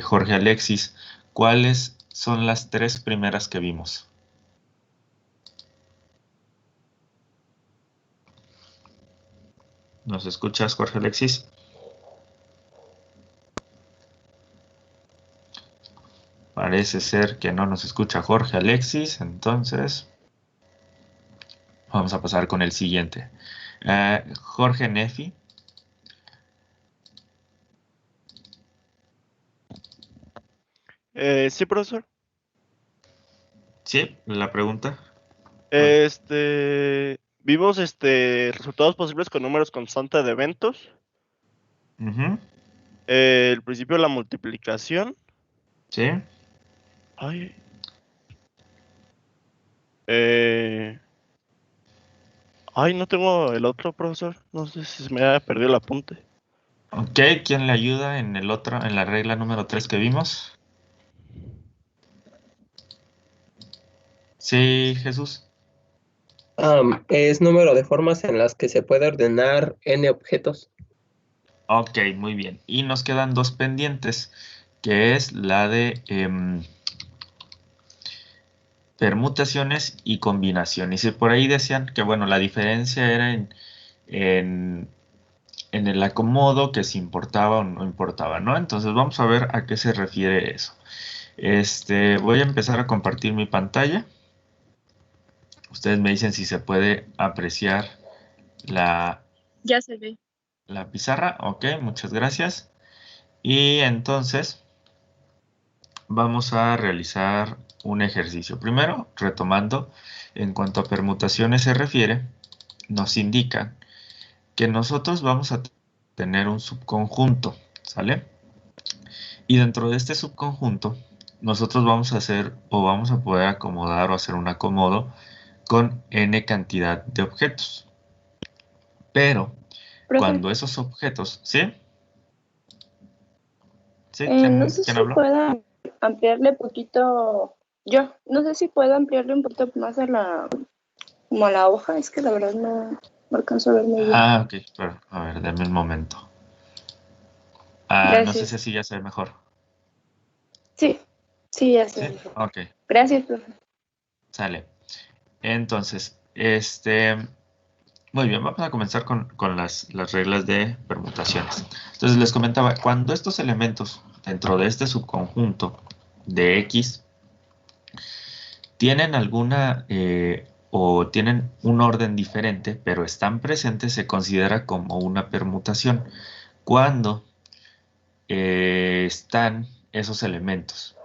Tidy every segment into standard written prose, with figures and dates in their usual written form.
Jorge Alexis, ¿cuáles son las tres primeras que vimos? ¿Nos escuchas, Jorge Alexis? Parece ser que no nos escucha Jorge Alexis, entonces vamos a pasar con el siguiente. Jorge Nefi. Sí, profesor. Sí, la pregunta. Vimos resultados posibles con números constantes de eventos. Ujú. El principio de la multiplicación. Sí. Ay. No tengo el otro, profesor. No sé si se me ha perdido el apunte. Ok, ¿quién le ayuda en el otro, en la regla número 3 que vimos? Sí, Jesús. Es número de formas en las que se puede ordenar n objetos. Ok, muy bien. Y nos quedan dos pendientes, que es la de permutaciones y combinaciones. Y por ahí decían que, bueno, la diferencia era en, en el acomodo, que si importaba o no importaba, ¿no? Entonces vamos a ver a qué se refiere eso. Voy a empezar a compartir mi pantalla. Ustedes me dicen si se puede apreciar Ya se ve. la pizarra. Ok, muchas gracias. Y entonces vamos a realizar un ejercicio. Primero, retomando, en cuanto a permutaciones se refiere, nos indica que nosotros vamos a tener un subconjunto, ¿sale? Y dentro de este subconjunto, nosotros vamos a hacer o vamos a poder acomodar o hacer un acomodo con n cantidad de objetos. Pero Profe, cuando esos objetos, ¿sí? ¿Sí? no sé ¿Quién si habló? pueda ampliarle poquito, no sé si puedo ampliarle un poquito más como a la hoja, es que la verdad no alcanzo a ver muy bien. Ah, ok, pero, a ver, dame un momento. No sé si Gracias. así ya se ve mejor. Sí, ya ¿Sí? sé. Ok, Gracias, profe. sale. Entonces, muy bien, vamos a comenzar con las reglas de permutaciones. Entonces les comentaba, cuando estos elementos dentro de este subconjunto de X tienen alguna o tienen un orden diferente, pero están presentes, se considera como una permutación. Cuando están esos elementos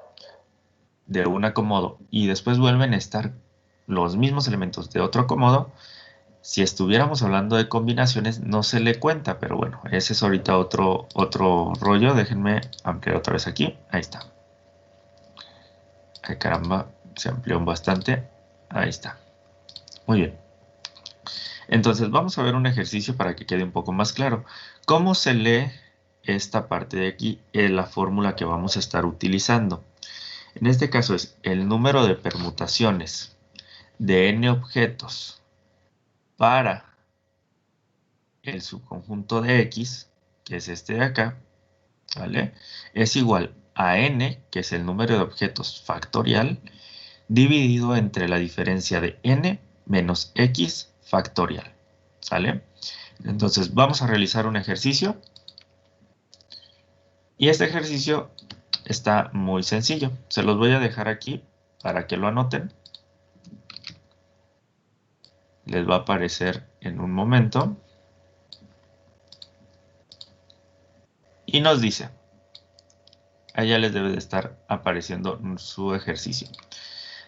de un acomodo y después vuelven a estar los mismos elementos de otro acomodo, si estuviéramos hablando de combinaciones no se le cuenta, pero bueno, ese es ahorita otro rollo. Déjenme ampliar otra vez aquí. Ahí está. Ay, caramba, se amplió bastante. Ahí está. Muy bien. Entonces vamos a ver un ejercicio para que quede un poco más claro. ¿Cómo se lee esta parte de aquí? La fórmula que vamos a estar utilizando. En este caso es el número de permutaciones de n objetos para el subconjunto de X, que es este de acá, ¿vale? Es igual a n, que es el número de objetos factorial, dividido entre la diferencia de n menos x factorial, ¿sale? Entonces vamos a realizar un ejercicio y este ejercicio está muy sencillo. Se los voy a dejar aquí para que lo anoten. Les va a aparecer en un momento. Y nos dice, allá les debe de estar apareciendo su ejercicio.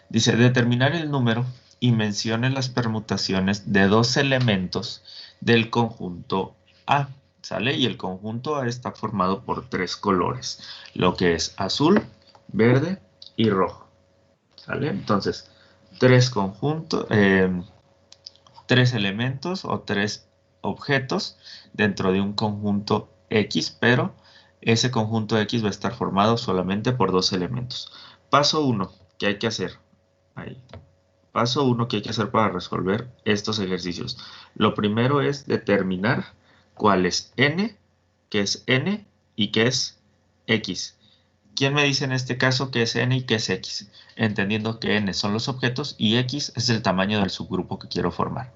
Dice, determinar el número y mencione las permutaciones de dos elementos del conjunto A, ¿sale? Y el conjunto A está formado por tres colores, lo que es azul, verde y rojo, ¿sale? Entonces, tres elementos o tres objetos dentro de un conjunto X, pero ese conjunto X va a estar formado solamente por dos elementos. Paso 1, ¿qué hay que hacer? Ahí. Paso 1 que hay que hacer para resolver estos ejercicios. Lo primero es determinar cuál es n, qué es n y qué es X. ¿Quién me dice en este caso qué es n y qué es x? Entendiendo que n son los objetos y x es el tamaño del subgrupo que quiero formar.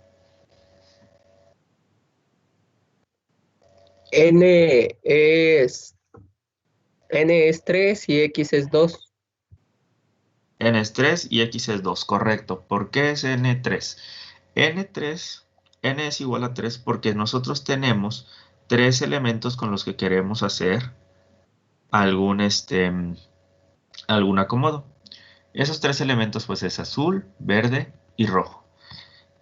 N es 3 y X es 2. N es 3 y X es 2, correcto. ¿Por qué es N3? N es igual a 3 porque nosotros tenemos 3 elementos con los que queremos hacer algún acomodo. Esos 3 elementos pues es azul, verde y rojo.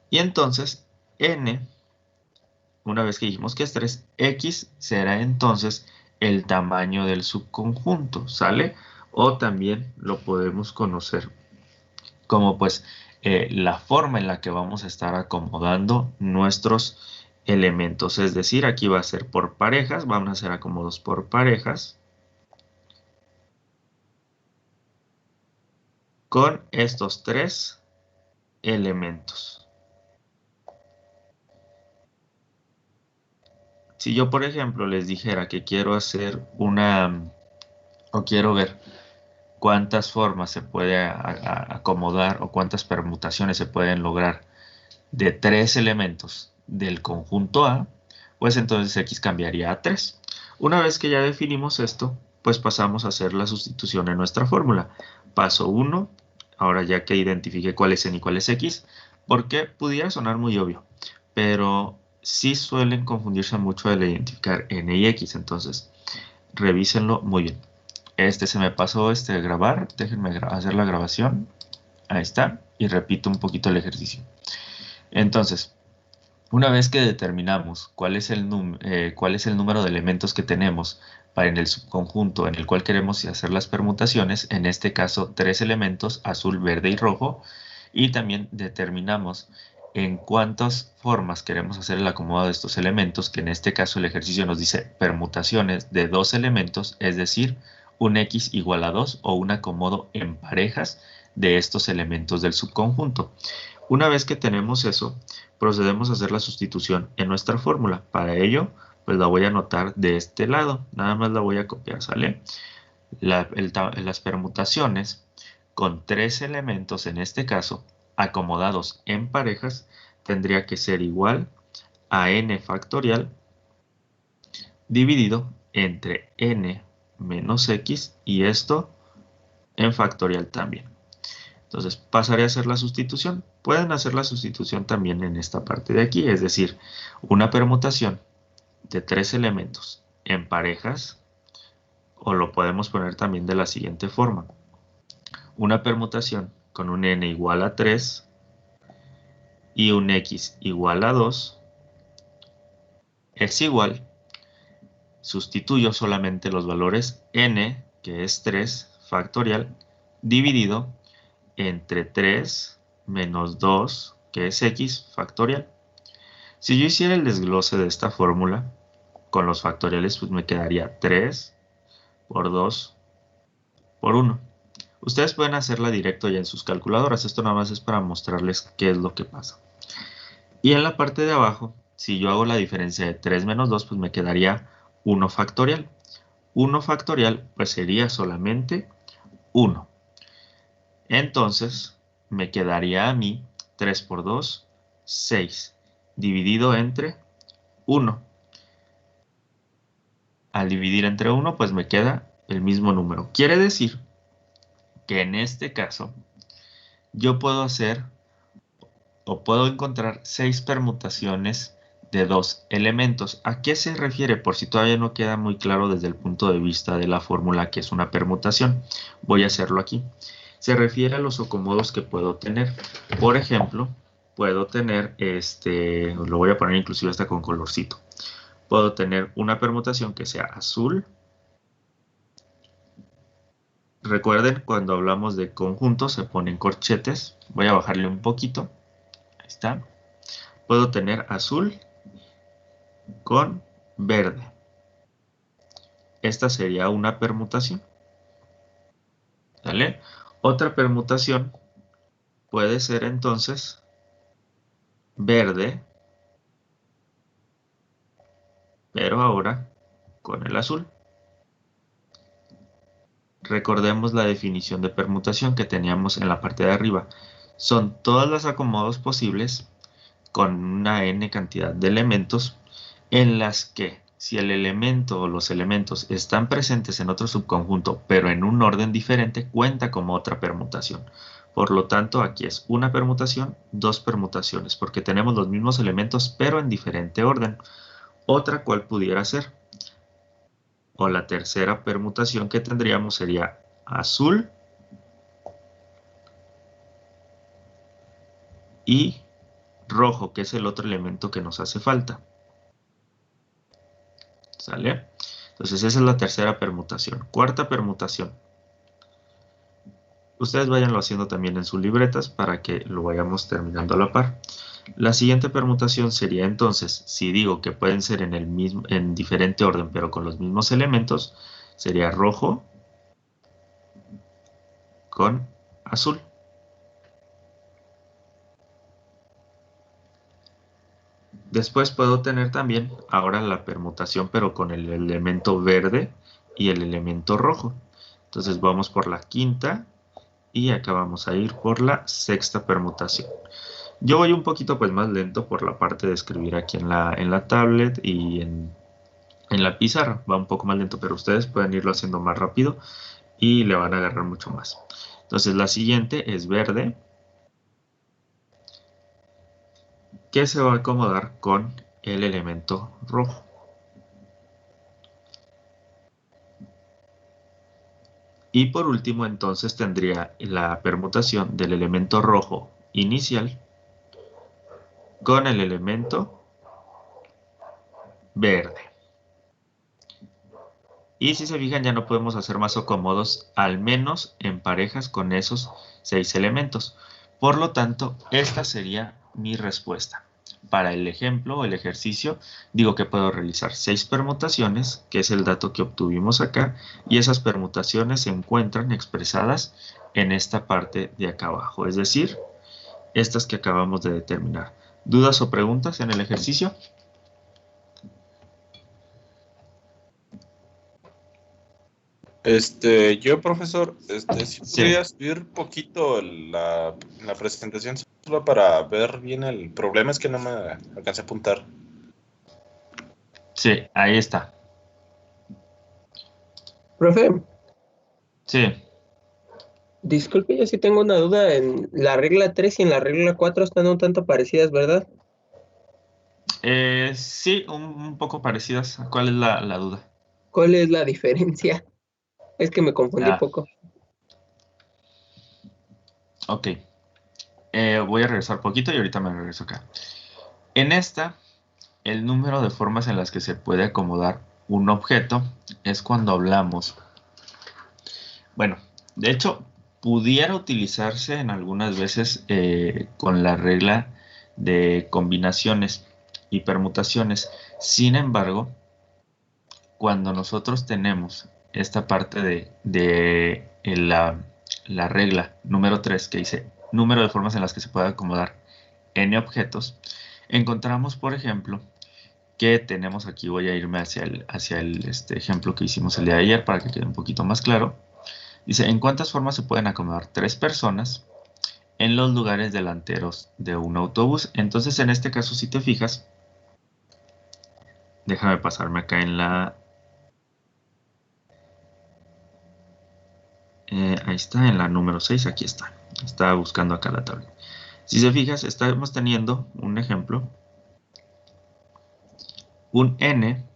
Y entonces N, una vez que dijimos que es 3, X será entonces el tamaño del subconjunto, ¿sale? O también lo podemos conocer como pues la forma en la que vamos a estar acomodando nuestros elementos. Es decir, aquí va a ser por parejas, vamos a hacer acomodos por parejas con estos 3 elementos. Si yo, por ejemplo, les dijera que quiero hacer o quiero ver cuántas formas se puede acomodar o cuántas permutaciones se pueden lograr de 3 elementos del conjunto A, pues entonces X cambiaría a 3. Una vez que ya definimos esto, pues pasamos a hacer la sustitución en nuestra fórmula. Paso 1, ahora ya que identifique cuál es N y cuál es X, porque pudiera sonar muy obvio, pero sí suelen confundirse mucho al identificar N y X, entonces revísenlo muy bien. Se me pasó grabar, déjenme hacer la grabación, ahí está, y repito un poquito el ejercicio. Entonces, una vez que determinamos cuál es el número de elementos que tenemos en el subconjunto en el cual queremos hacer las permutaciones, en este caso 3 elementos, azul, verde y rojo, y también determinamos en cuántas formas queremos hacer el acomodo de estos elementos, que en este caso el ejercicio nos dice permutaciones de 2 elementos, es decir, un X igual a 2 o un acomodo en parejas de estos elementos del subconjunto. Una vez que tenemos eso, procedemos a hacer la sustitución en nuestra fórmula. Para ello, pues la voy a anotar de este lado. Nada más la voy a copiar, ¿sale? Las permutaciones con 3 elementos, en este caso, acomodados en parejas, tendría que ser igual a n factorial dividido entre n menos x y esto en factorial también. Entonces pasaré a hacer la sustitución. Pueden hacer la sustitución también en esta parte de aquí, es decir, una permutación de 3 elementos en parejas, o lo podemos poner también de la siguiente forma. Una permutación con un n igual a 3 y un x igual a 2 es igual, sustituyo solamente los valores n, que es 3 factorial, dividido entre 3 menos 2, que es x factorial. Si yo hiciera el desglose de esta fórmula con los factoriales, pues me quedaría 3 por 2 por 1. Ustedes pueden hacerla directo ya en sus calculadoras. Esto nada más es para mostrarles qué es lo que pasa. Y en la parte de abajo, si yo hago la diferencia de 3 menos 2, pues me quedaría 1 factorial. 1 factorial pues sería solamente 1. Entonces me quedaría a mí 3 por 2, 6, dividido entre 1. Al dividir entre 1, pues me queda el mismo número. Quiere decir que en este caso yo puedo hacer o puedo encontrar 6 permutaciones de 2 elementos. ¿A qué se refiere? Por si todavía no queda muy claro desde el punto de vista de la fórmula que es una permutación. Voy a hacerlo aquí. Se refiere a los acomodos que puedo tener. Por ejemplo, puedo tener, lo voy a poner inclusive hasta con colorcito. Puedo tener una permutación que sea azul. Recuerden, cuando hablamos de conjuntos se ponen corchetes. Voy a bajarle un poquito. Ahí está. Puedo tener azul con verde. Esta sería una permutación. ¿Vale? Otra permutación puede ser entonces verde, pero ahora con el azul. recordemos la definición de permutación que teníamos en la parte de arriba. Son todos los acomodos posibles con una n cantidad de elementos en las que si el elemento o los elementos están presentes en otro subconjunto pero en un orden diferente, cuenta como otra permutación. Por lo tanto, aquí es una permutación, dos permutaciones, porque tenemos los mismos elementos pero en diferente orden. Otra cual pudiera ser, o la tercera permutación que tendríamos sería azul y rojo, que es el otro elemento que nos hace falta. ¿Sale? Entonces esa es la tercera permutación. Cuarta permutación. Ustedes váyanlo haciendo también en sus libretas para que lo vayamos terminando a la par. La siguiente permutación sería entonces, si digo que pueden ser en diferente orden pero con los mismos elementos, sería rojo con azul. Después puedo tener también ahora la permutación pero con el elemento verde y el elemento rojo. Entonces vamos por la quinta y acá vamos a ir por la sexta permutación. Yo voy un poquito pues más lento por la parte de escribir aquí en la tablet y en la pizarra. Va un poco más lento, pero ustedes pueden irlo haciendo más rápido y le van a agarrar mucho más. Entonces la siguiente es verde, que se va a acomodar con el elemento rojo. Y por último entonces tendría la permutación del elemento rojo inicial con el elemento verde. Y si se fijan ya no podemos hacer más acomodos, al menos en parejas con esos 6 elementos. Por lo tanto, esta sería mi respuesta. Para el ejemplo o el ejercicio, digo que puedo realizar 6 permutaciones, que es el dato que obtuvimos acá, y esas permutaciones se encuentran expresadas en esta parte de acá abajo, es decir, estas que acabamos de determinar. ¿Dudas o preguntas en el ejercicio? Yo, profesor, si Sí. podría subir poquito la presentación solo para ver bien el problema, es que no me alcancé a apuntar. Sí, ahí está. Profe, Sí. disculpe, yo sí tengo una duda. En la regla 3 y en la regla 4 están un tanto parecidas, ¿verdad? Sí, un poco parecidas. ¿Cuál es la duda? ¿Cuál es la diferencia? Es que me confundí Ah, poco. ok. Voy a regresar poquito y ahorita me regreso acá. En esta, el número de formas en las que se puede acomodar un objeto es cuando hablamos. Bueno, de hecho, pudiera utilizarse en algunas veces con la regla de combinaciones y permutaciones. Sin embargo, cuando nosotros tenemos esta parte de la regla número 3 que dice número de formas en las que se puede acomodar n objetos, encontramos, por ejemplo, que tenemos aquí, voy a irme hacia el ejemplo que hicimos el día de ayer para que quede un poquito más claro. Dice, ¿en cuántas formas se pueden acomodar 3 personas en los lugares delanteros de un autobús? Entonces, en este caso, si te fijas, déjame pasarme acá en ahí está, en la número 6, aquí está. Estaba buscando acá la tabla. Si se fijas, estamos teniendo un ejemplo. Un n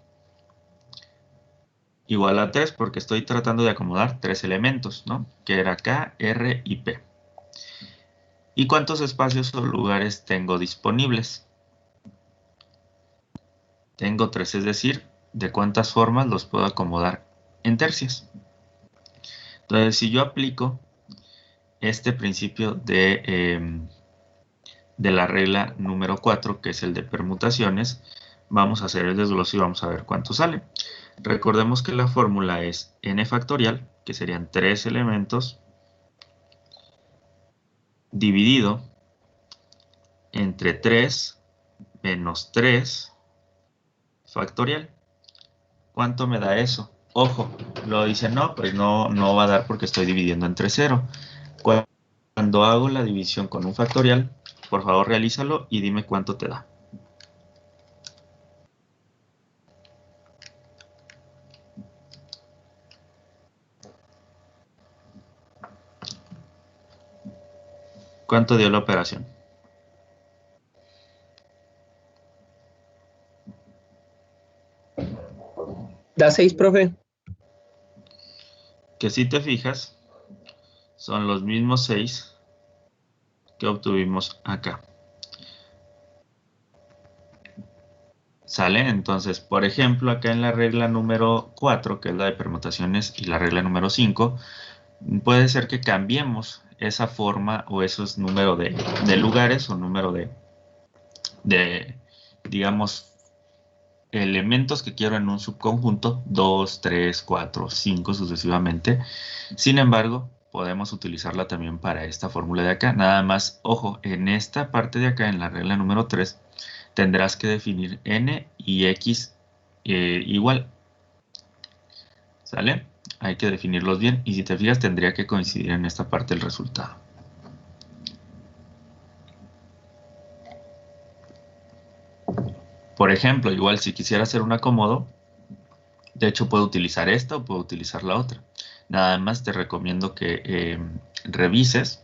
igual a 3 porque estoy tratando de acomodar 3 elementos, ¿no? Que era K, R y P. ¿Y cuántos espacios o lugares tengo disponibles? Tengo 3, es decir, ¿de cuántas formas los puedo acomodar en tercias? Entonces, si yo aplico este principio de la regla número 4, que es el de permutaciones, vamos a hacer el desglose y vamos a ver cuánto sale. Recordemos que la fórmula es n factorial, que serían 3 elementos, dividido entre 3 menos 3 factorial. ¿Cuánto me da eso? Ojo, lo dice no, pues no va a dar porque estoy dividiendo entre 0. Cuando hago la división con un factorial, por favor realízalo y dime cuánto te da. ¿Cuánto dio la operación? Da 6, profe. Que si te fijas, son los mismos 6 que obtuvimos acá. ¿Sale? Entonces, por ejemplo, acá en la regla número 4, que es la de permutaciones, y la regla número 5, puede ser que cambiemos esa forma o esos números de lugares o número de, digamos, elementos que quiero en un subconjunto, 2, 3, 4, 5 sucesivamente. Sin embargo, podemos utilizarla también para esta fórmula de acá. Nada más, ojo, en esta parte de acá, en la regla número 3, tendrás que definir n y x igual. ¿Sale? Hay que definirlos bien y si te fijas tendría que coincidir en esta parte el resultado. Por ejemplo, igual si quisiera hacer un acomodo, de hecho puedo utilizar esta o puedo utilizar la otra. Nada más te recomiendo que revises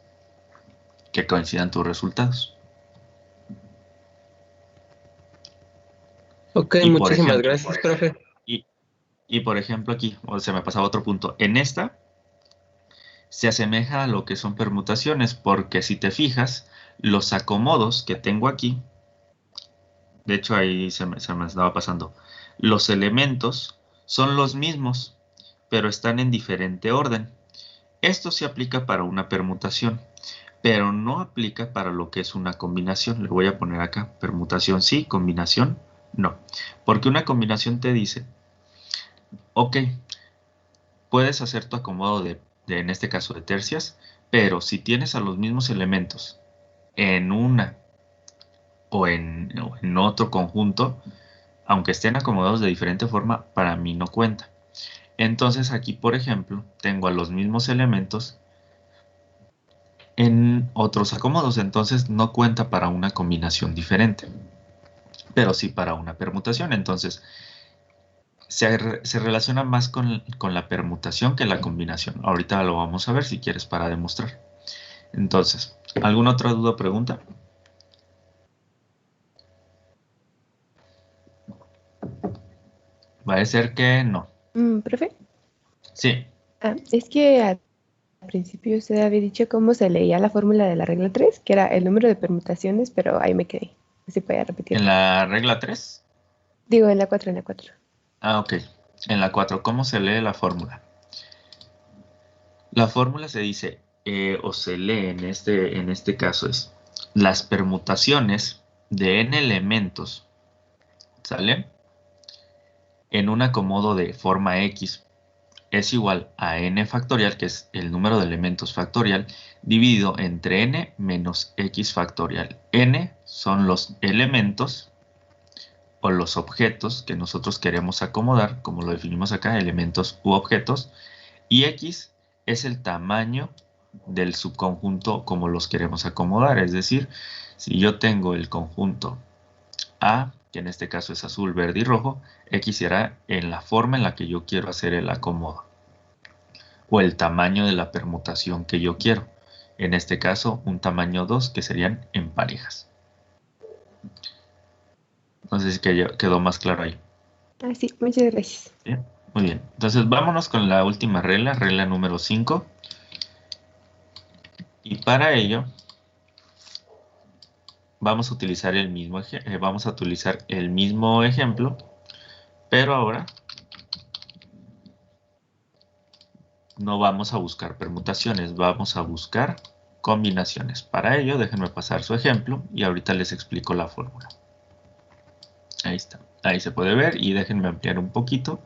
que coincidan tus resultados. Ok, Y por muchísimas ejemplo, gracias, profe. Y por ejemplo aquí, o se me pasaba otro punto, en esta se asemeja a lo que son permutaciones, porque si te fijas, los acomodos que tengo aquí, de hecho ahí se me estaba pasando, los elementos son los mismos, pero están en diferente orden. Esto se aplica para una permutación, pero no aplica para lo que es una combinación. Le voy a poner acá, permutación sí, combinación no. Porque una combinación te dice, ok, puedes hacer tu acomodo en este caso de tercias, pero si tienes a los mismos elementos en una o en otro conjunto, aunque estén acomodados de diferente forma, para mí no cuenta. Entonces aquí, por ejemplo, tengo a los mismos elementos en otros acomodos, entonces no cuenta para una combinación diferente, pero sí para una permutación. Entonces se relaciona más con la permutación que la combinación. Ahorita lo vamos a ver si quieres para demostrar. Entonces, ¿alguna otra duda o pregunta? Va a ser que no. ¿Profe? Sí. Es que al principio usted había dicho cómo se leía la fórmula de la regla 3, que era el número de permutaciones, pero ahí me quedé. No sé si podía repetir. ¿En la regla 3? Digo, en la 4, en la 4. Ah, ok. En la 4, ¿cómo se lee la fórmula? La fórmula se dice, o se lee en este caso es, las permutaciones de n elementos, ¿sale? En un acomodo de forma x es igual a n factorial, que es el número de elementos factorial, dividido entre n menos x factorial. N son los elementos o los objetos que nosotros queremos acomodar, como lo definimos acá, elementos u objetos, y x es el tamaño del subconjunto como los queremos acomodar. Es decir, si yo tengo el conjunto A, que en este caso es azul, verde y rojo, x será en la forma en la que yo quiero hacer el acomodo o el tamaño de la permutación que yo quiero. En este caso, un tamaño 2, que serían en parejas. No sé si quedó más claro ahí. Sí, muchas gracias. Bien, muy bien. Entonces, vámonos con la última regla, regla número 5. Y para ello, vamos a utilizar el mismo ejemplo, pero ahora no vamos a buscar permutaciones, vamos a buscar combinaciones. Para ello, déjenme pasar su ejemplo y ahorita les explico la fórmula. Ahí está, ahí se puede ver y déjenme ampliar un poquito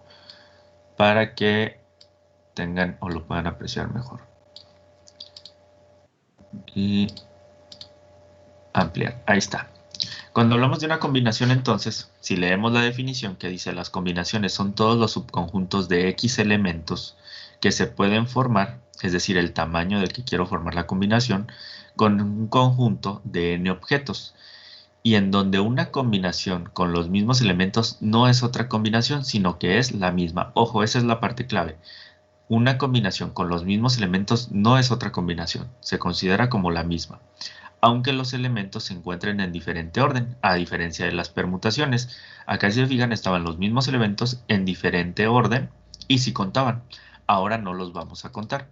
para que tengan o lo puedan apreciar mejor. Y ampliar, ahí está. Cuando hablamos de una combinación, entonces, si leemos la definición que dice las combinaciones son todos los subconjuntos de X elementos que se pueden formar, es decir, el tamaño del que quiero formar la combinación, con un conjunto de N objetos. Y en donde una combinación con los mismos elementos no es otra combinación, sino que es la misma. Ojo, esa es la parte clave. Una combinación con los mismos elementos no es otra combinación, se considera como la misma, aunque los elementos se encuentren en diferente orden, a diferencia de las permutaciones. Acá, si se fijan, estaban los mismos elementos en diferente orden y si contaban. Ahora no los vamos a contar.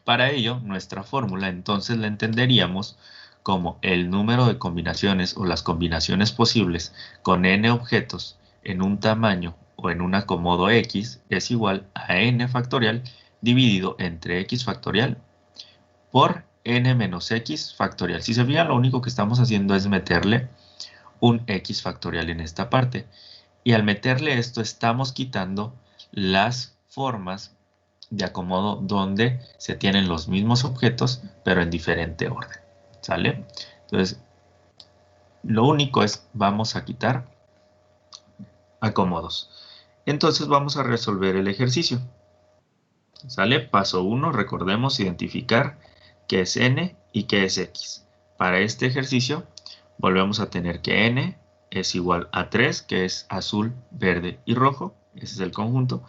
Para ello, nuestra fórmula entonces la entenderíamos como el número de combinaciones o las combinaciones posibles con n objetos en un tamaño o en un acomodo x es igual a n factorial dividido entre x factorial por n menos x factorial. Si se fijan, lo único que estamos haciendo es meterle un x factorial en esta parte. Y al meterle esto estamos quitando las formas de acomodo donde se tienen los mismos objetos pero en diferente orden. ¿Sale? Entonces, lo único es, vamos a quitar acomodos. Entonces vamos a resolver el ejercicio. ¿Sale? Paso 1, recordemos identificar qué es n y qué es x. Para este ejercicio volvemos a tener que n es igual a 3, que es azul, verde y rojo. Ese es el conjunto.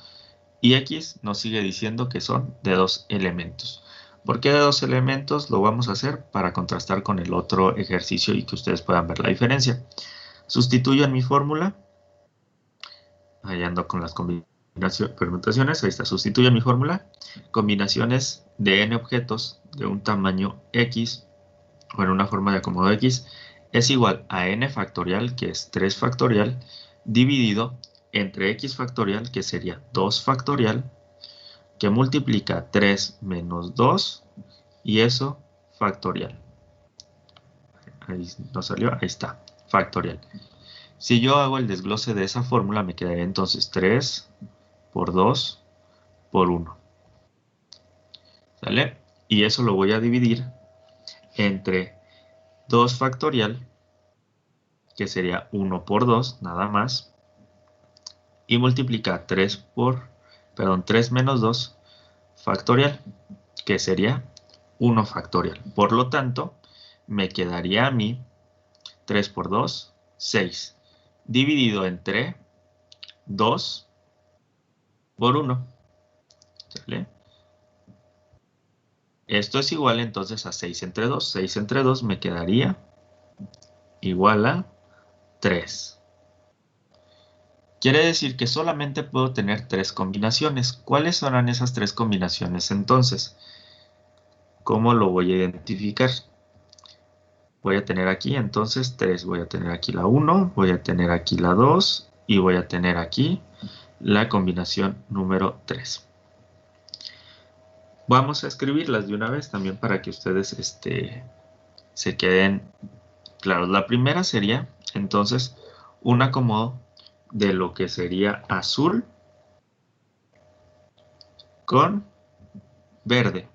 Y x nos sigue diciendo que son de 2 elementos. ¿Por qué de 2 elementos? Lo vamos a hacer para contrastar con el otro ejercicio y que ustedes puedan ver la diferencia. Sustituyo en mi fórmula. Ahí ando con las permutaciones. Ahí está, sustituyo en mi fórmula. Combinaciones de n objetos de un tamaño x o en una forma de acomodo x es igual a n factorial, que es 3 factorial, dividido entre x factorial, que sería 2 factorial, que multiplica 3 menos 2, y eso factorial. Ahí no salió, ahí está, factorial. Si yo hago el desglose de esa fórmula, me quedaría entonces 3 por 2 por 1. ¿Sale? Y eso lo voy a dividir entre 2 factorial, que sería 1 por 2, nada más, y multiplica 3 menos 2 factorial, que sería 1 factorial. Por lo tanto, me quedaría a mí 3 por 2, 6, dividido entre 2 por 1. ¿Sale? Esto es igual entonces a 6 entre 2. 6 entre 2 me quedaría igual a 3. Quiere decir que solamente puedo tener 3 combinaciones. ¿Cuáles serán esas 3 combinaciones entonces? ¿Cómo lo voy a identificar? Voy a tener aquí entonces 3. Voy a tener aquí la 1, voy a tener aquí la 2 y voy a tener aquí la combinación número 3. Vamos a escribirlas de una vez también para que ustedes se queden claros. La primera sería entonces un acomodo de lo que sería azul con verde.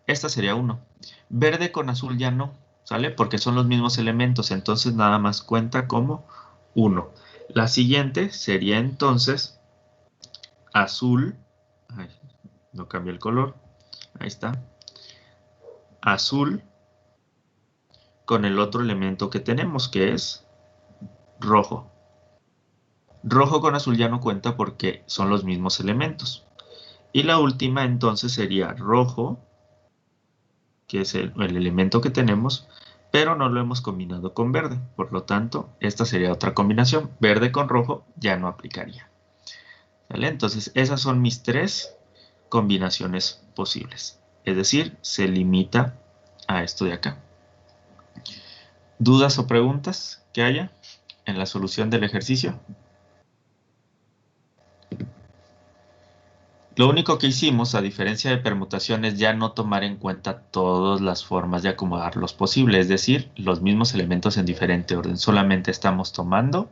Esta sería 1. Verde con azul ya no, ¿sale? Porque son los mismos elementos, entonces nada más cuenta como 1. La siguiente sería entonces azul, ay, no cambié el color, ahí está, azul con el otro elemento que tenemos, que es rojo. Rojo con azul ya no cuenta porque son los mismos elementos. Y la última entonces sería rojo, que es el elemento que tenemos, pero no lo hemos combinado con verde. Por lo tanto, esta sería otra combinación. Verde con rojo ya no aplicaría. ¿Vale? Entonces, esas son mis 3 combinaciones posibles. Es decir, se limita a esto de acá. ¿Dudas o preguntas que haya en la solución del ejercicio? Lo único que hicimos, a diferencia de permutaciones, ya no tomar en cuenta todas las formas de acomodarlos posibles, es decir, los mismos elementos en diferente orden. Solamente estamos tomando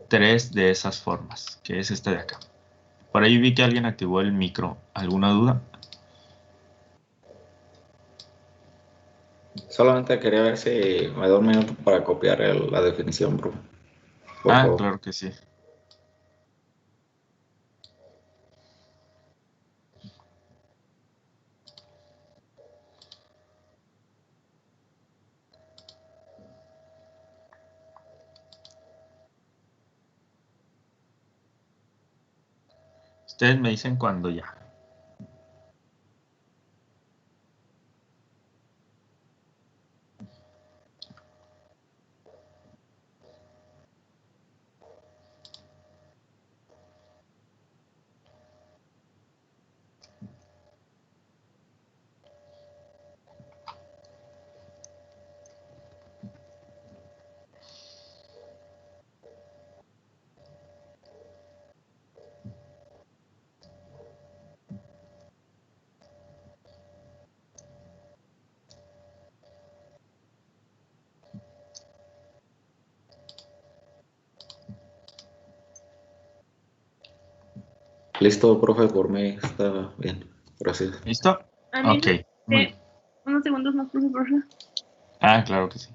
3 de esas formas, que es esta de acá. Por ahí vi que alguien activó el micro. ¿Alguna duda? Solamente quería ver si me da un minuto para copiar la definición, bro. Por favor. Claro que sí. Ustedes me dicen cuando ya. Listo, profe, por mí está bien. Gracias. ¿Listo? Ok. Muy bien. Unos segundos más, por favor. Claro que sí.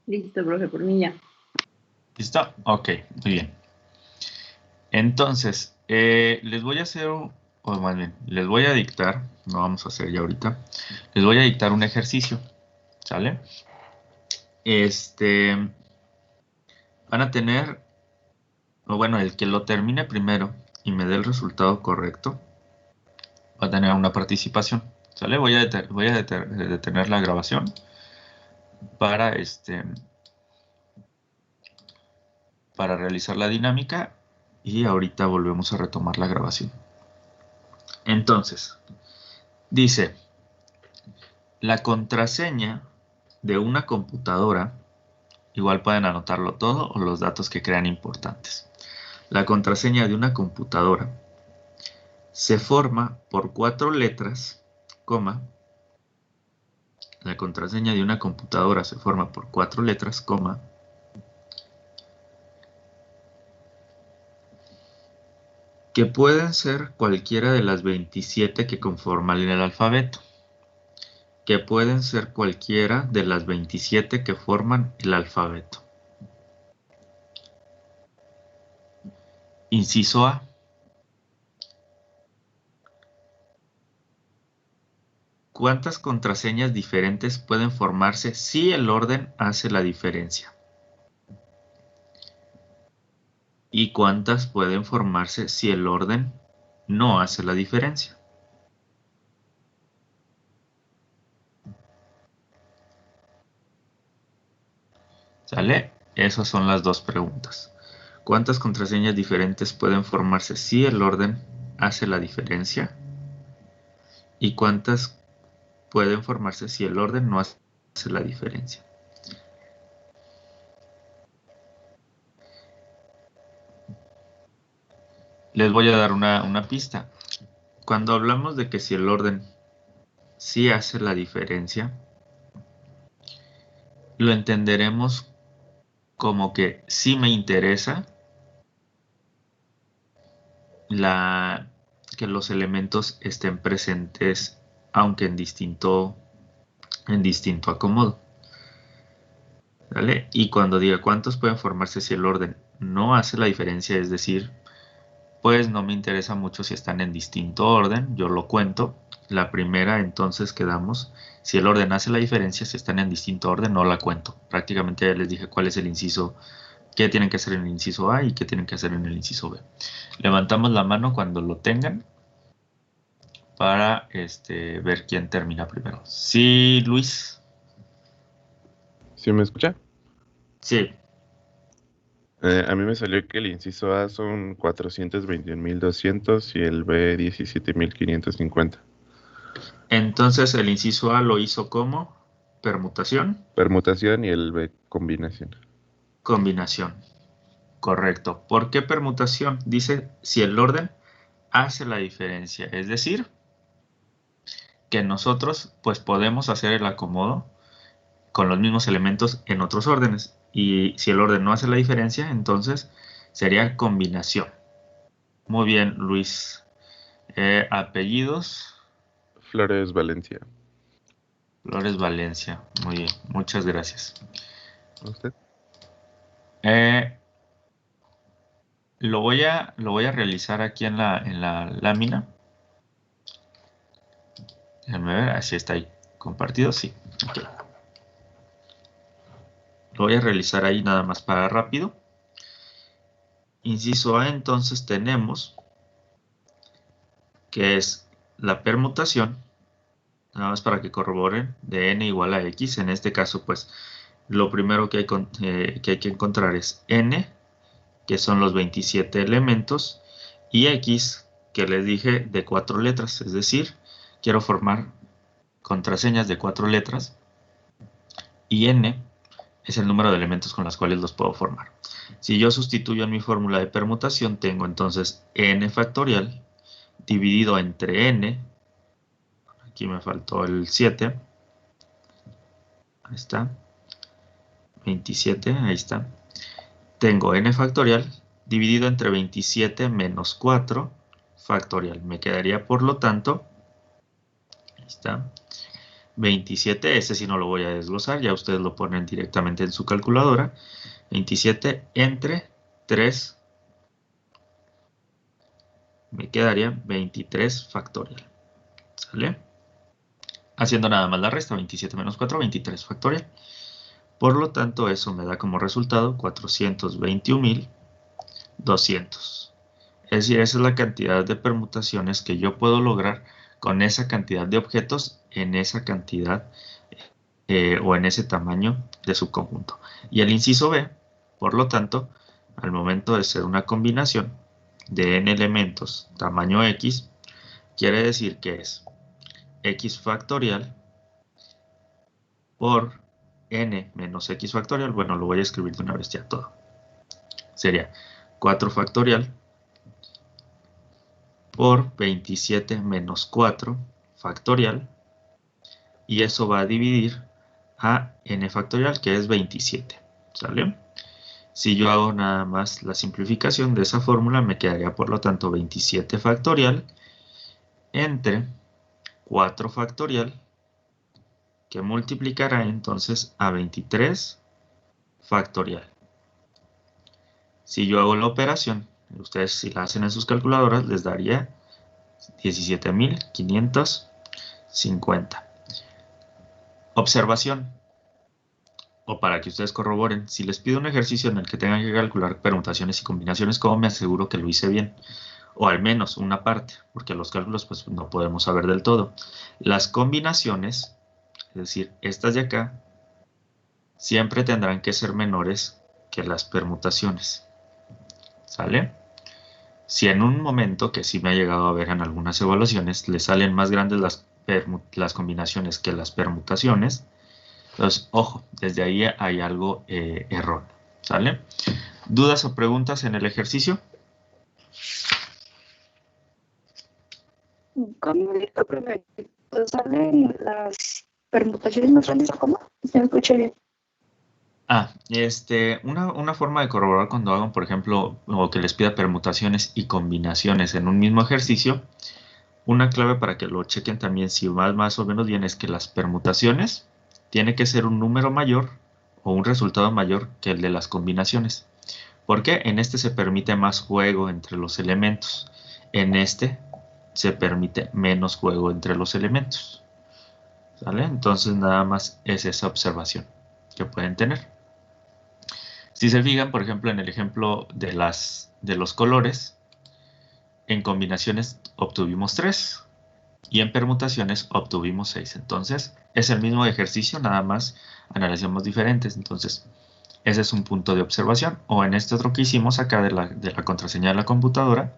Listo, profe, por mí ya. ¿Listo? Ok, muy bien. Entonces, les voy a hacer, o más bien, les voy a dictar, no vamos a hacer ya ahorita, les voy a dictar un ejercicio, ¿sale? Van a tener, o bueno, el que lo termine primero y me dé el resultado correcto, va a tener una participación, ¿sale? Voy a detener la grabación para, para realizar la dinámica y ahorita volvemos a retomar la grabación. Entonces, dice, la contraseña de una computadora, igual pueden anotarlo todo o los datos que crean importantes. La contraseña de una computadora se forma por 4 letras, coma. La contraseña de una computadora se forma por 4 letras, coma. Que pueden ser cualquiera de las 27 que conforman el alfabeto. Que pueden ser cualquiera de las 27 que forman el alfabeto. Inciso A. ¿Cuántas contraseñas diferentes pueden formarse si el orden hace la diferencia? ¿Y cuántas pueden formarse si el orden no hace la diferencia? ¿Sale? Esas son las dos preguntas. ¿Cuántas contraseñas diferentes pueden formarse si el orden hace la diferencia? ¿Y cuántas pueden formarse si el orden no hace la diferencia? Les voy a dar una pista. Cuando hablamos de que si el orden sí hace la diferencia, lo entenderemos como que sí me interesa que los elementos estén presentes, aunque en distinto acomodo. ¿Vale? Y cuando diga cuántos pueden formarse si el orden no hace la diferencia, es decir, pues no me interesa mucho si están en distinto orden, yo lo cuento. La primera, entonces quedamos, si el orden hace la diferencia, si están en distinto orden, no la cuento. Prácticamente ya les dije cuál es el inciso, qué tienen que hacer en el inciso A y qué tienen que hacer en el inciso B. Levantamos la mano cuando lo tengan para ver quién termina primero. Sí, Luis. ¿Sí me escucha? Sí. A mí me salió que el inciso A son 421.200 y el B 17.550. Entonces el inciso A lo hizo como permutación. Permutación y el B combinación. Combinación. Correcto. ¿Por qué permutación? Dice si el orden hace la diferencia. Es decir, que nosotros pues podemos hacer el acomodo con los mismos elementos en otros órdenes. Y si el orden no hace la diferencia, entonces sería combinación. Muy bien, Luis. Apellidos. Flores Valencia. Flores Valencia. Muy bien, muchas gracias. ¿A usted? Lo voy a realizar aquí en la lámina. Déjenme ver, así está ahí. ¿Compartido? Sí. Okay. Lo voy a realizar ahí nada más para rápido. Inciso A, entonces tenemos que es la permutación, nada más para que corroboren, de n igual a x. En este caso, pues, lo primero que hay que encontrar es n, que son los 27 elementos, y x, que les dije, de 4 letras. Es decir, quiero formar contraseñas de 4 letras, y n es el número de elementos con los cuales los puedo formar. Si yo sustituyo en mi fórmula de permutación, tengo entonces n factorial dividido entre n, aquí me faltó el 7, ahí está, 27, ahí está, tengo n factorial dividido entre 27 menos 4 factorial, me quedaría por lo tanto, ahí está, 27, ese sí no lo voy a desglosar, ya ustedes lo ponen directamente en su calculadora, 27 entre 3, me quedaría 23 factorial, ¿sale? Haciendo nada más la resta, 27 menos 4, 23 factorial. Por lo tanto, eso me da como resultado 421.200. Es decir, esa es la cantidad de permutaciones que yo puedo lograr con esa cantidad de objetos en esa cantidad o en ese tamaño de subconjunto. Y el inciso B, por lo tanto, al momento de ser una combinación de n elementos tamaño x, quiere decir que es x factorial por n menos x factorial. Bueno, lo voy a escribir de una vez ya todo. Sería 4 factorial por 27 menos 4 factorial, y eso va a dividir a n factorial, que es 27, ¿sale? Si yo hago nada más la simplificación de esa fórmula, me quedaría por lo tanto 27 factorial entre 4 factorial, que multiplicará entonces a 23 factorial. Si yo hago la operación, ustedes si la hacen en sus calculadoras, les daría 17.550. Observación, o para que ustedes corroboren, si les pido un ejercicio en el que tengan que calcular permutaciones y combinaciones, ¿cómo me aseguro que lo hice bien? O al menos una parte, porque los cálculos pues no podemos saber del todo. Las combinaciones, es decir, estas de acá, siempre tendrán que ser menores que las permutaciones, ¿sale? Si en un momento, que sí me ha llegado a ver en algunas evaluaciones, le salen más grandes las combinaciones que las permutaciones, entonces, ojo, desde ahí hay algo erróneo, ¿sale? ¿Dudas o preguntas en el ejercicio? ¿Cómo dijo, profe? ¿Salen las permutaciones más grandes o cómo? Se me escucha bien. Una forma de corroborar cuando hagan, por ejemplo, o que les pida permutaciones y combinaciones en un mismo ejercicio, una clave para que lo chequen también si más o menos bien es que las permutaciones tiene que ser un número mayor o un resultado mayor que el de las combinaciones. ¿Por qué? En este se permite más juego entre los elementos. En este se permite menos juego entre los elementos, ¿sale? Entonces nada más es esa observación que pueden tener. Si se fijan, por ejemplo, en el ejemplo de los colores, en combinaciones obtuvimos 3 y en permutaciones obtuvimos 6. Entonces es el mismo ejercicio, nada más analizamos diferentes. Entonces ese es un punto de observación. O en este otro que hicimos acá de la contraseña de la computadora,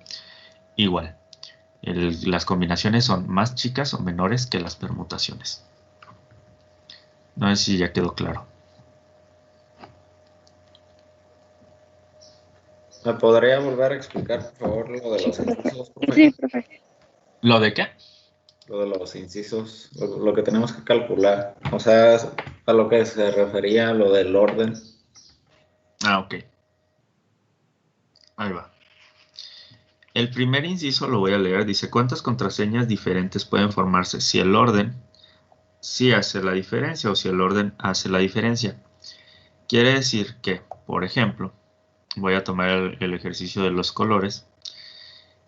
igual. Las combinaciones son más chicas o menores que las permutaciones. No sé si ya quedó claro. ¿Me podría volver a explicar, por favor, lo de los incisos? Sí, profe. ¿Lo de qué? Lo de los incisos, lo que tenemos que calcular. O sea, a lo que se refería lo del orden. Ah, ok. Ahí va. El primer inciso lo voy a leer. Dice, ¿cuántas contraseñas diferentes pueden formarse si el orden sí hace la diferencia o si el orden hace la diferencia? Quiere decir que, por ejemplo, voy a tomar el ejercicio de los colores.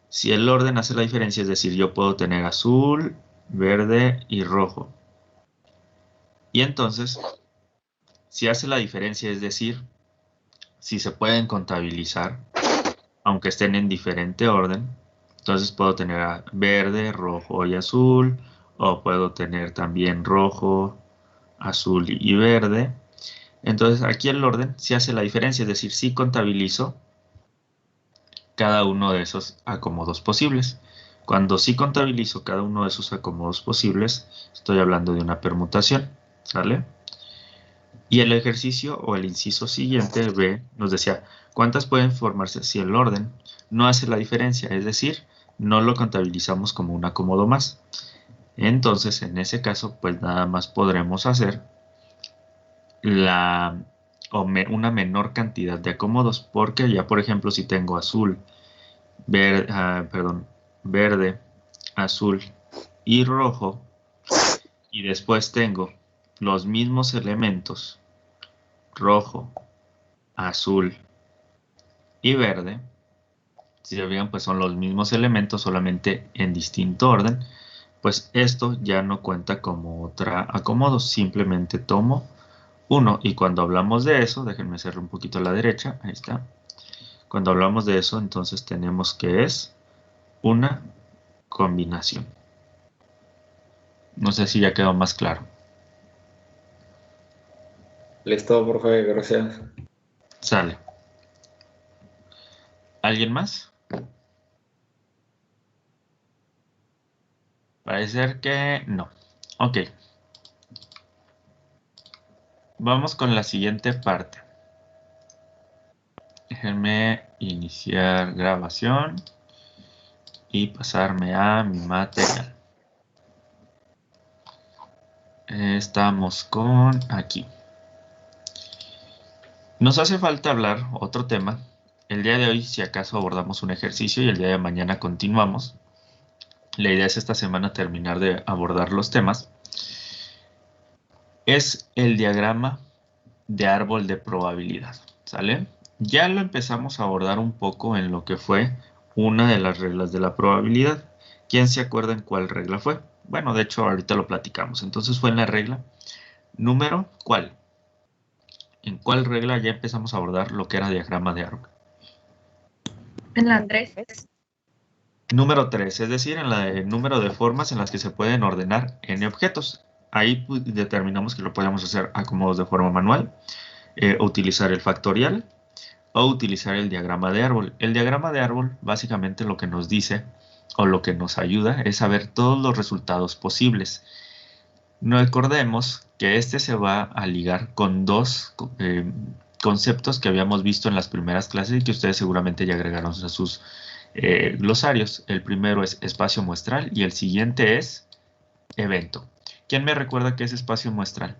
Si el orden hace la diferencia, es decir, yo puedo tener azul, verde y rojo. Y entonces, si hace la diferencia, es decir, si se pueden contabilizar, aunque estén en diferente orden, entonces puedo tener verde, rojo y azul, o puedo tener también rojo, azul y verde. Entonces aquí el orden sí hace la diferencia, es decir, sí contabilizo cada uno de esos acomodos posibles. Cuando sí contabilizo cada uno de esos acomodos posibles, estoy hablando de una permutación, ¿sale? Y el ejercicio o el inciso siguiente, B, nos decía, ¿cuántas pueden formarse si el orden no hace la diferencia? Es decir, no lo contabilizamos como un acomodo más. Entonces, en ese caso, pues nada más podremos hacer una menor cantidad de acomodos, porque ya, por ejemplo, si tengo azul, verde, azul y rojo, y después tengo los mismos elementos, rojo, azul y verde, si se fijan, pues son los mismos elementos, solamente en distinto orden, pues esto ya no cuenta como otra acomodo, simplemente tomo uno, y cuando hablamos de eso, déjenme cerrar un poquito a la derecha, ahí está. Cuando hablamos de eso, entonces tenemos que es una combinación. No sé si ya quedó más claro. Listo, profe, gracias. Sale. ¿Alguien más? Parece ser que no. Ok. Vamos con la siguiente parte. Déjenme iniciar grabación y pasarme a mi material. Estamos con aquí. Nos hace falta hablar otro tema. El día de hoy, si acaso, abordamos un ejercicio y el día de mañana continuamos. La idea es esta semana terminar de abordar los temas. Es el diagrama de árbol de probabilidad, ¿sale? Ya lo empezamos a abordar un poco en lo que fue una de las reglas de la probabilidad. ¿Quién se acuerda en cuál regla fue? Bueno, de hecho, ahorita lo platicamos. Entonces fue en la regla número, ¿cuál? ¿En cuál regla ya empezamos a abordar lo que era diagrama de árbol? En la 3. Número 3, es decir, en el número de formas en las que se pueden ordenar n objetos. Ahí determinamos que lo podemos hacer acomodos de forma manual, utilizar el factorial o utilizar el diagrama de árbol. El diagrama de árbol básicamente lo que nos dice o lo que nos ayuda es saber todos los resultados posibles. Recordemos que este se va a ligar con dos conceptos que habíamos visto en las primeras clases y que ustedes seguramente ya agregaron a sus glosarios. El primero es espacio muestral y el siguiente es evento. ¿Quién me recuerda qué es espacio muestral?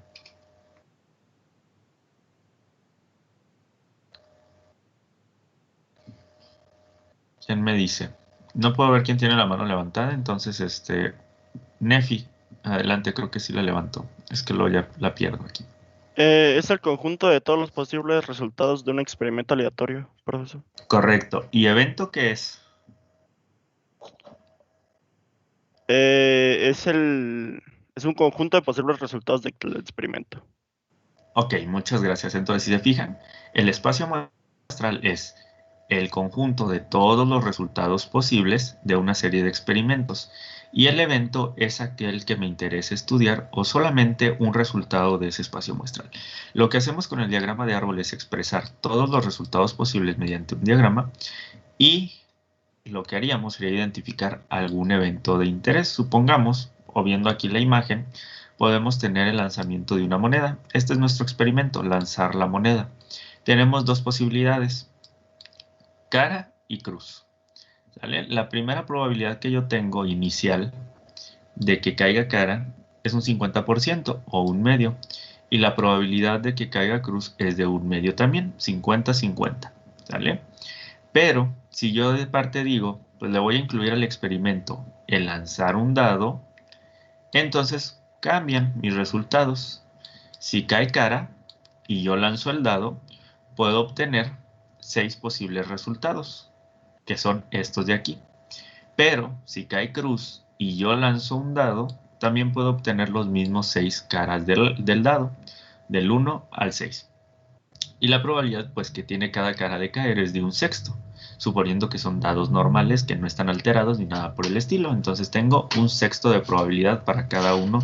¿Quién me dice? No puedo ver quién tiene la mano levantada, entonces Nefi, adelante, creo que sí la levantó. Es que luego ya la pierdo aquí. Es el conjunto de todos los posibles resultados de un experimento aleatorio, profesor. Correcto. ¿Y evento qué es? Es un conjunto de posibles resultados del experimento. Ok, muchas gracias. Entonces, si se fijan, el espacio muestral es el conjunto de todos los resultados posibles de una serie de experimentos. Y el evento es aquel que me interesa estudiar o solamente un resultado de ese espacio muestral. Lo que hacemos con el diagrama de árbol es expresar todos los resultados posibles mediante un diagrama y lo que haríamos sería identificar algún evento de interés. Supongamos, o viendo aquí la imagen, podemos tener el lanzamiento de una moneda. Este es nuestro experimento, lanzar la moneda. Tenemos dos posibilidades. cara y cruz. ¿Sale? La primera probabilidad que yo tengo inicial de que caiga cara es un 50% o un medio. Y la probabilidad de que caiga cruz es de un medio también, 50-50. ¿Sale? Pero si yo de parte digo, pues le voy a incluir al experimento el lanzar un dado, entonces cambian mis resultados. Si cae cara y yo lanzo el dado, puedo obtener 6 posibles resultados, que son estos de aquí. Pero si cae cruz y yo lanzo un dado, también puedo obtener los mismos 6 caras del dado, del 1 al 6. Y la probabilidad pues que tiene cada cara de caer es de un sexto, suponiendo que son dados normales que no están alterados ni nada por el estilo. Entonces tengo un sexto de probabilidad para cada uno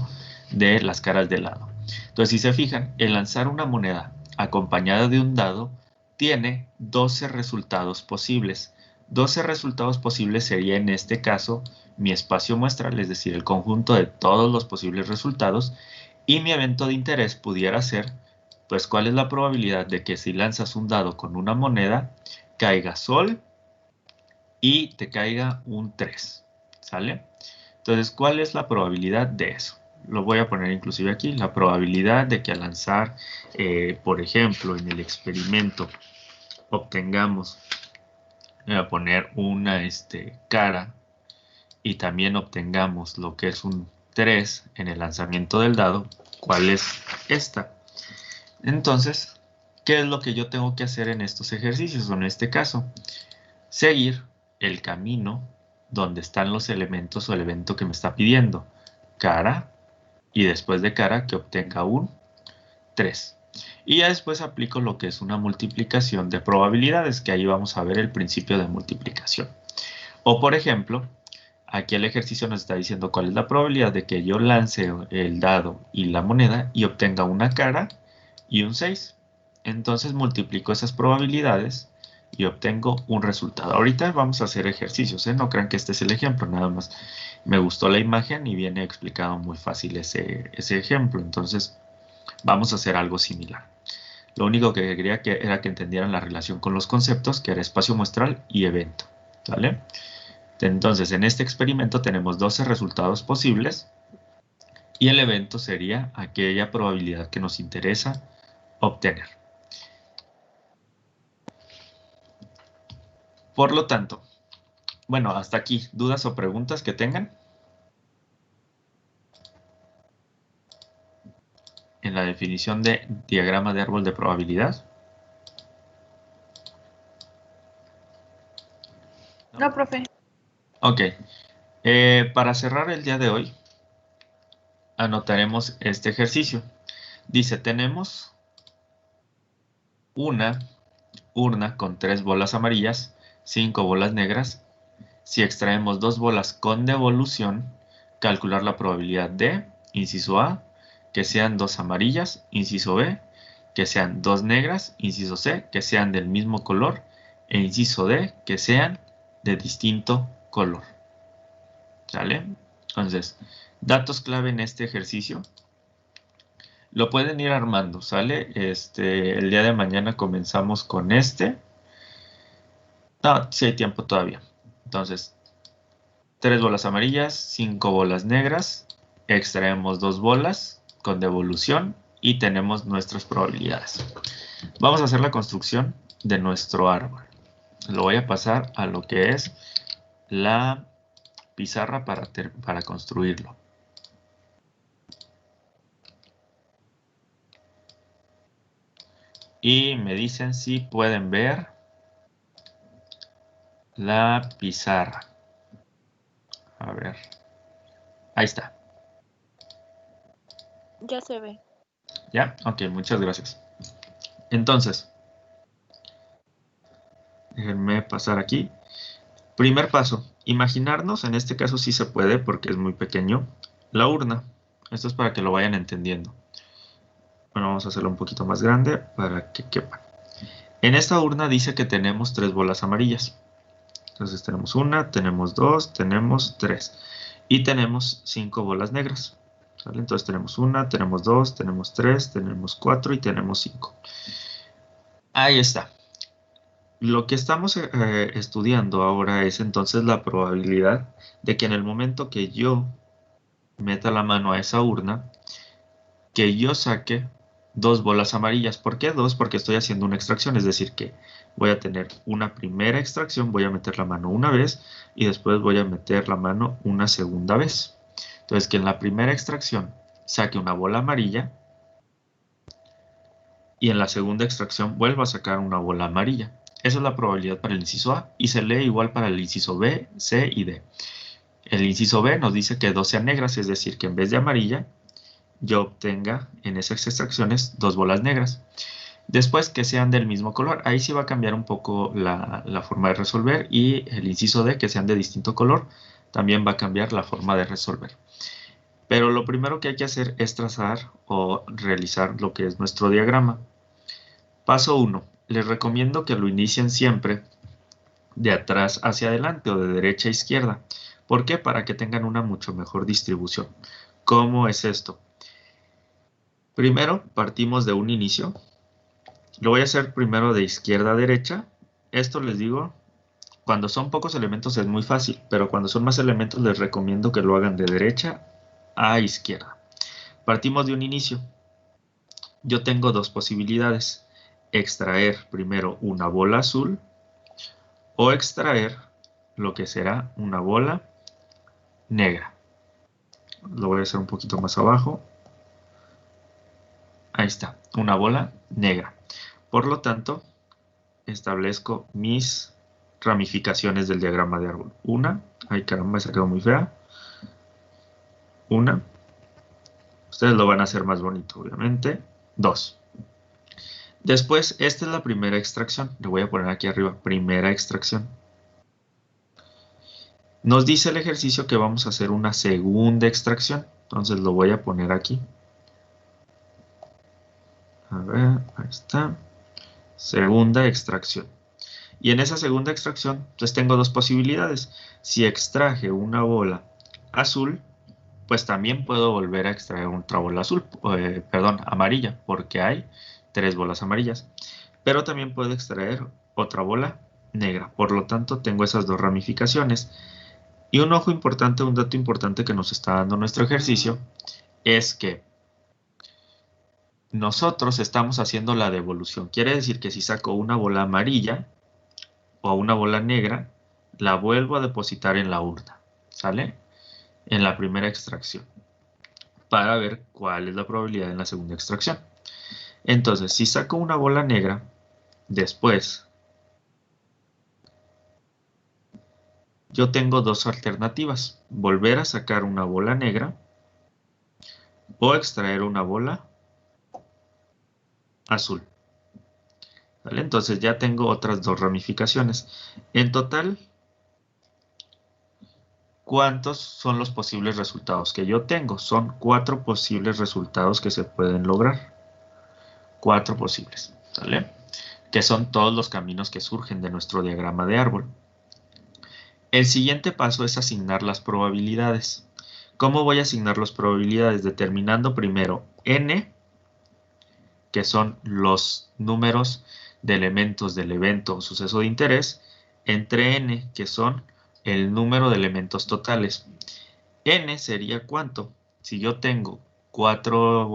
de las caras del dado. Entonces si se fijan, el lanzar una moneda acompañada de un dado tiene 12 resultados posibles. 12 resultados posibles sería en este caso mi espacio muestral, es decir, el conjunto de todos los posibles resultados, y mi evento de interés pudiera ser, pues, ¿cuál es la probabilidad de que si lanzas un dado con una moneda, caiga sol y te caiga un 3? ¿Sale? Entonces, ¿cuál es la probabilidad de eso? Lo voy a poner inclusive aquí, la probabilidad de que al lanzar, por ejemplo, en el experimento obtengamos, voy a poner una cara y también obtengamos lo que es un 3 en el lanzamiento del dado. ¿Cuál es esta? Entonces, ¿qué es lo que yo tengo que hacer en estos ejercicios? O en este caso, seguir el camino donde están los elementos o el evento que me está pidiendo. Cara, y después de cara que obtenga un 3. Y ya después aplico lo que es una multiplicación de probabilidades, que ahí vamos a ver el principio de multiplicación. O por ejemplo, aquí el ejercicio nos está diciendo cuál es la probabilidad de que yo lance el dado y la moneda y obtenga una cara y un 6. Entonces multiplico esas probabilidades y obtengo un resultado. Ahorita vamos a hacer ejercicios, no crean que este es el ejemplo, nada más me gustó la imagen y viene explicado muy fácil ese ejemplo. Entonces vamos a hacer algo similar. Lo único que quería era que entendieran la relación con los conceptos, que era espacio muestral y evento. ¿Vale? Entonces, en este experimento tenemos 12 resultados posibles y el evento sería aquella probabilidad que nos interesa obtener. Por lo tanto, bueno, hasta aquí, ¿dudas o preguntas que tengan? En la definición de diagrama de árbol de probabilidad. No, profe. Ok. Para cerrar el día de hoy, anotaremos este ejercicio. Dice, tenemos una urna con 3 bolas amarillas, 5 bolas negras. Si extraemos 2 bolas con devolución, calcular la probabilidad de, inciso A, que sean 2 amarillas, inciso B, que sean 2 negras, inciso C, que sean del mismo color, e inciso D, que sean de distinto color. ¿Sale? Entonces, datos clave en este ejercicio. Lo pueden ir armando, ¿sale? El día de mañana comenzamos con este. No, sí hay tiempo todavía. Entonces, 3 bolas amarillas, 5 bolas negras. Extraemos 2 bolas con devolución y tenemos nuestras probabilidades. Vamos a hacer la construcción de nuestro árbol. Lo voy a pasar a lo que es la pizarra para construirlo. Y me dicen si pueden ver la pizarra. A ver. Ahí está. Ya se ve. ¿Ya? Ok, muchas gracias. Entonces, déjenme pasar aquí. Primer paso, imaginarnos, en este caso sí se puede porque es muy pequeño, la urna. Esto es para que lo vayan entendiendo. Bueno, vamos a hacerlo un poquito más grande para que quepa. En esta urna dice que tenemos 3 bolas amarillas. Entonces tenemos 1, tenemos 2, tenemos 3. Y tenemos 5 bolas negras. ¿Sale? Entonces tenemos 1, tenemos 2, tenemos 3, tenemos 4 y tenemos 5. Ahí está. Lo que estamos estudiando ahora es entonces la probabilidad de que en el momento que yo meta la mano a esa urna, que yo saque 2 bolas amarillas. ¿Por qué 2? Porque estoy haciendo una extracción, es decir, que voy a tener una primera extracción, voy a meter la mano una vez y después voy a meter la mano una segunda vez. Entonces, que en la primera extracción saque una bola amarilla y en la segunda extracción vuelva a sacar una bola amarilla. Esa es la probabilidad para el inciso A y se lee igual para el inciso B, C y D. El inciso B nos dice que 2 sean negras, es decir, que en vez de amarilla, yo obtenga en esas extracciones 2 bolas negras. Después que sean del mismo color, ahí sí va a cambiar un poco la forma de resolver, y el inciso D, que sean de distinto color, también va a cambiar la forma de resolver. Pero lo primero que hay que hacer es trazar o realizar lo que es nuestro diagrama. Paso 1. Les recomiendo que lo inicien siempre de atrás hacia adelante o de derecha a izquierda. ¿Por qué? Para que tengan una mucho mejor distribución. ¿Cómo es esto? Primero partimos de un inicio. Lo voy a hacer primero de izquierda a derecha. Esto les digo, cuando son pocos elementos es muy fácil, pero cuando son más elementos les recomiendo que lo hagan de derecha a izquierda. Partimos de un inicio. Yo tengo 2 posibilidades. Extraer primero una bola azul o extraer lo que será una bola negra. Lo voy a hacer un poquito más abajo. Ahí está, una bola negra. Por lo tanto, establezco mis ramificaciones del diagrama de árbol. Una, ay caramba, esa quedó muy fea. Una. Ustedes lo van a hacer más bonito, obviamente. 2. Después, esta es la primera extracción. Le voy a poner aquí arriba, primera extracción. Nos dice el ejercicio que vamos a hacer una segunda extracción. Entonces lo voy a poner aquí. A ver, ahí está. Segunda extracción. Y en esa segunda extracción, pues tengo 2 posibilidades. Si extraje una bola azul, pues también puedo volver a extraer otra bola azul, perdón, amarilla, porque hay 3 bolas amarillas. Pero también puedo extraer otra bola negra. Por lo tanto, tengo esas 2 ramificaciones. Y un ojo importante, un dato importante que nos está dando nuestro ejercicio, es que nosotros estamos haciendo la devolución. Quiere decir que si saco una bola amarilla o una bola negra, la vuelvo a depositar en la urna, ¿sale? En la primera extracción, para ver cuál es la probabilidad en la segunda extracción. Entonces, si saco una bola negra, después, yo tengo 2 alternativas. Volver a sacar una bola negra o extraer una bola azul. ¿Vale? Entonces ya tengo otras 2 ramificaciones. En total, ¿cuántos son los posibles resultados que yo tengo? Son 4 posibles resultados que se pueden lograr. 4 posibles, ¿vale? Que son todos los caminos que surgen de nuestro diagrama de árbol. El siguiente paso es asignar las probabilidades. ¿Cómo voy a asignar las probabilidades? Determinando primero n, que son los números de elementos del evento o suceso de interés, entre n, que son el número de elementos totales. N sería ¿cuánto? Si yo tengo 5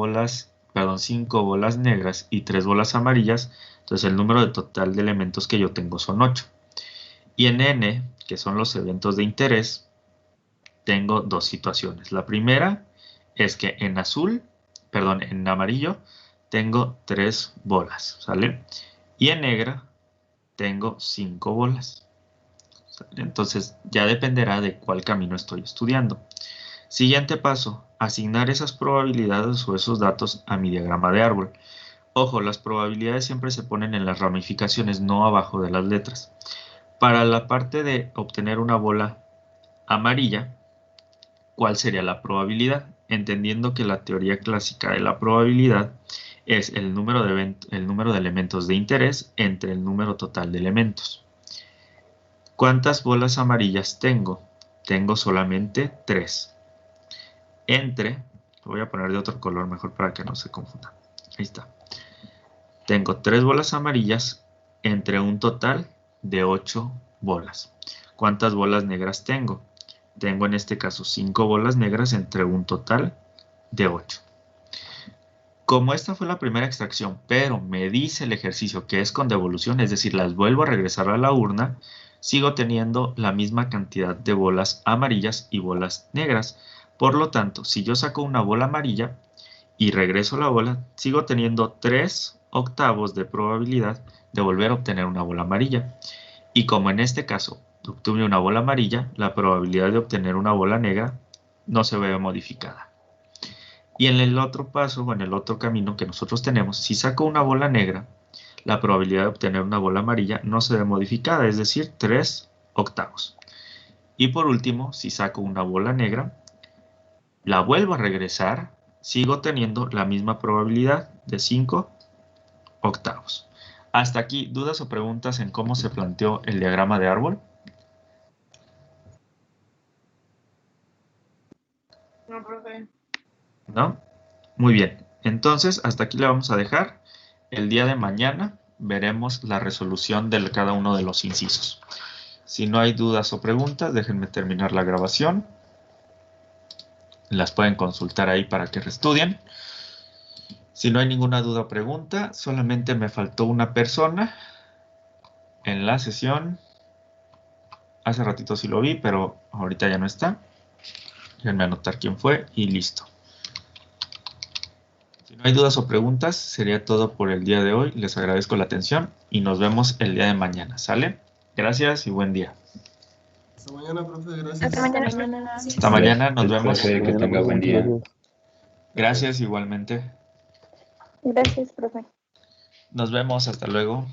bolas negras y 3 bolas amarillas, entonces el número de total de elementos que yo tengo son 8. Y en n, que son los eventos de interés, tengo 2 situaciones. La primera es que en amarillo tengo 3 bolas, ¿sale? Y en negra tengo 5 bolas. ¿Sale? Entonces ya dependerá de cuál camino estoy estudiando. Siguiente paso, asignar esas probabilidades o esos datos a mi diagrama de árbol. Ojo, las probabilidades siempre se ponen en las ramificaciones, no abajo de las letras. Para la parte de obtener una bola amarilla, ¿cuál sería la probabilidad? Entendiendo que la teoría clásica de la probabilidad es el número de elementos de interés entre el número total de elementos. ¿Cuántas bolas amarillas tengo? Tengo solamente 3. Lo voy a poner de otro color mejor para que no se confunda. Ahí está. Tengo 3 bolas amarillas entre un total de 8 bolas. ¿Cuántas bolas negras tengo? Tengo en este caso 5 bolas negras entre un total de 8. Como esta fue la primera extracción, pero me dice el ejercicio que es con devolución, es decir, las vuelvo a regresar a la urna, sigo teniendo la misma cantidad de bolas amarillas y bolas negras. Por lo tanto, si yo saco una bola amarilla y regreso la bola, sigo teniendo 3 octavos de probabilidad de volver a obtener una bola amarilla. Y como en este caso obtuve una bola amarilla, la probabilidad de obtener una bola negra no se ve modificada. Y en el otro paso, o en el otro camino que nosotros tenemos, si saco una bola negra, la probabilidad de obtener una bola amarilla no se ve modificada, es decir, 3 octavos. Y por último, si saco una bola negra, la vuelvo a regresar, sigo teniendo la misma probabilidad de 5 octavos. Hasta aquí, ¿dudas o preguntas en cómo se planteó el diagrama de árbol? No, profe. ¿No? Muy bien. Entonces, hasta aquí le vamos a dejar. El día de mañana veremos la resolución de cada uno de los incisos. Si no hay dudas o preguntas, déjenme terminar la grabación. Las pueden consultar ahí para que reestudien. Si no hay ninguna duda o pregunta, solamente me faltó una persona en la sesión. Hace ratito sí lo vi, pero ahorita ya no está. Déjenme anotar quién fue y listo. Si no hay dudas o preguntas, sería todo por el día de hoy. Les agradezco la atención y nos vemos el día de mañana. ¿Sale? Gracias y buen día. Hasta mañana, profe. Gracias. Hasta mañana. Hasta mañana, nos vemos. Profe, que tenga buen día. Gracias igualmente. Gracias, profe. Nos vemos, hasta luego.